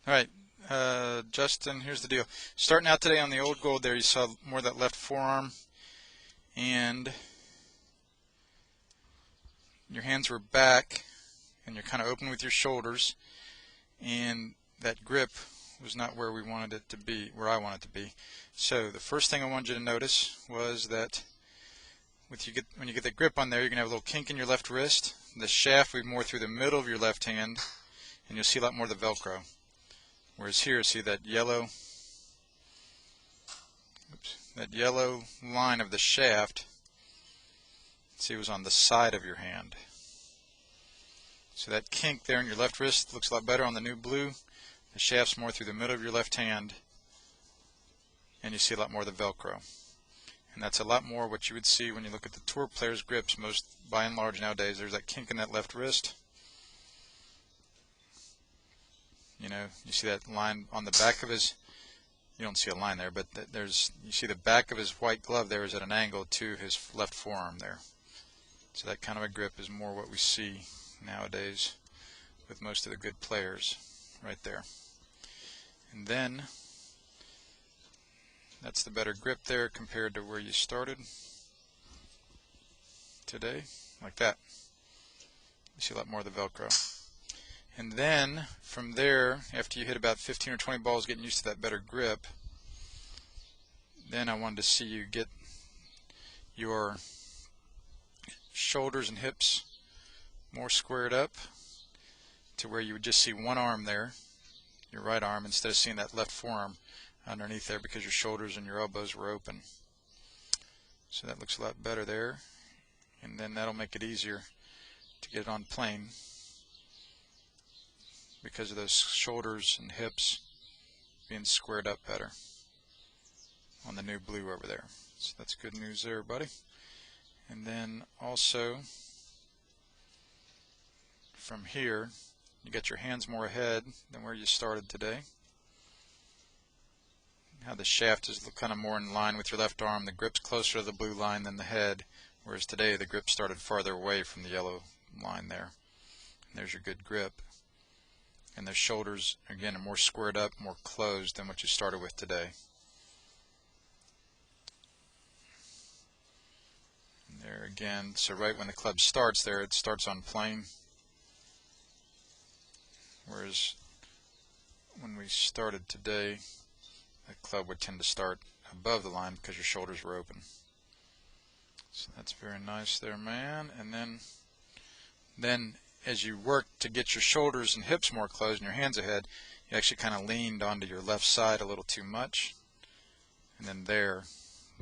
All right, Justin, here's the deal. Starting out today on the old gold there, you saw more of that left forearm, and your hands were back, and you're kind of open with your shoulders, and that grip was not where we wanted it to be, where I want it to be. So the first thing I wanted you to notice was that when you get the grip on there, you're going to have a little kink in your left wrist. The shaft will be more through the middle of your left hand, and you'll see a lot more of the Velcro. Whereas here, see that yellow line of the shaft, see, it was on the side of your hand. So that kink there in your left wrist looks a lot better on the new blue. The shaft's more through the middle of your left hand, and you see a lot more of the Velcro. And that's a lot more what you would see when you look at the tour players' grips. Most, by and large nowadays, there's that kink in that left wrist. You know, you see that line on the back of his, you don't see a line there, but you see the back of his white glove there is at an angle to his left forearm there. So that kind of a grip is more what we see nowadays with most of the good players right there. And then that's the better grip there compared to where you started today, like that. You see a lot more of the Velcro. And then from there, after you hit about 15 or 20 balls getting used to that better grip, then I wanted to see you get your shoulders and hips more squared up to where you would just see one arm there, your right arm, instead of seeing that left forearm underneath there because your shoulders and your elbows were open. So that looks a lot better there, and then that'll make it easier to get it on plane because of those shoulders and hips being squared up better on the new blue over there. So that's good news there, buddy. And then also from here, you got your hands more ahead than where you started today. How the shaft is kind of more in line with your left arm. The grip's closer to the blue line than the head, whereas today the grip started farther away from the yellow line there. And there's your good grip. And the shoulders, again, are more squared up, more closed than what you started with today. And there again, so right when the club starts there, it starts on plane. Whereas when we started today, the club would tend to start above the line because your shoulders were open. So that's very nice there, man. And then as you work to get your shoulders and hips more closed and your hands ahead, you actually kind of leaned onto your left side a little too much. And then there,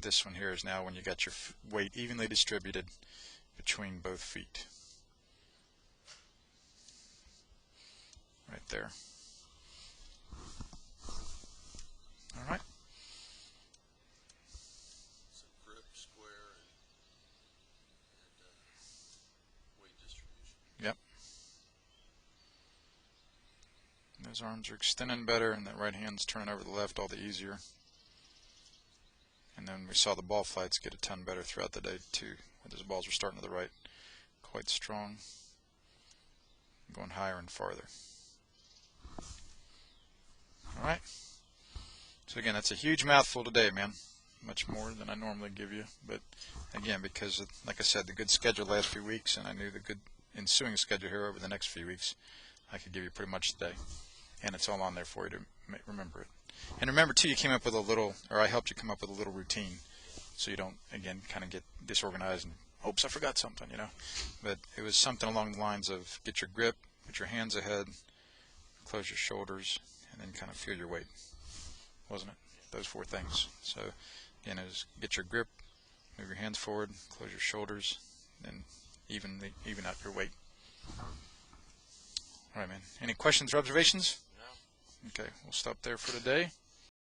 this one here is now when you got your weight evenly distributed between both feet. Right there. All right. So grip, square, and weight distribution. Yep. Those arms are extending better, and that right hand's turning over the left all the easier. And then we saw the ball flights get a ton better throughout the day too, where those balls were starting to the right quite strong, going higher and farther. All right. So again, that's a huge mouthful today, man. Much more than I normally give you. But again, because of, like I said, the good schedule the last few weeks, and I knew the good ensuing schedule here over the next few weeks, I could give you pretty much today. And it's all on there for you to remember it. And remember, too, you came up with a little, or I helped you come up with a little routine so you don't, again, kind of get disorganized and, oops, I forgot something, you know. But it was something along the lines of get your grip, put your hands ahead, close your shoulders, and then kind of feel your weight, wasn't it? Those four things. So, again, it was get your grip, move your hands forward, close your shoulders, then even out your weight. All right, man. Any questions or observations? No. Okay, we'll stop there for today.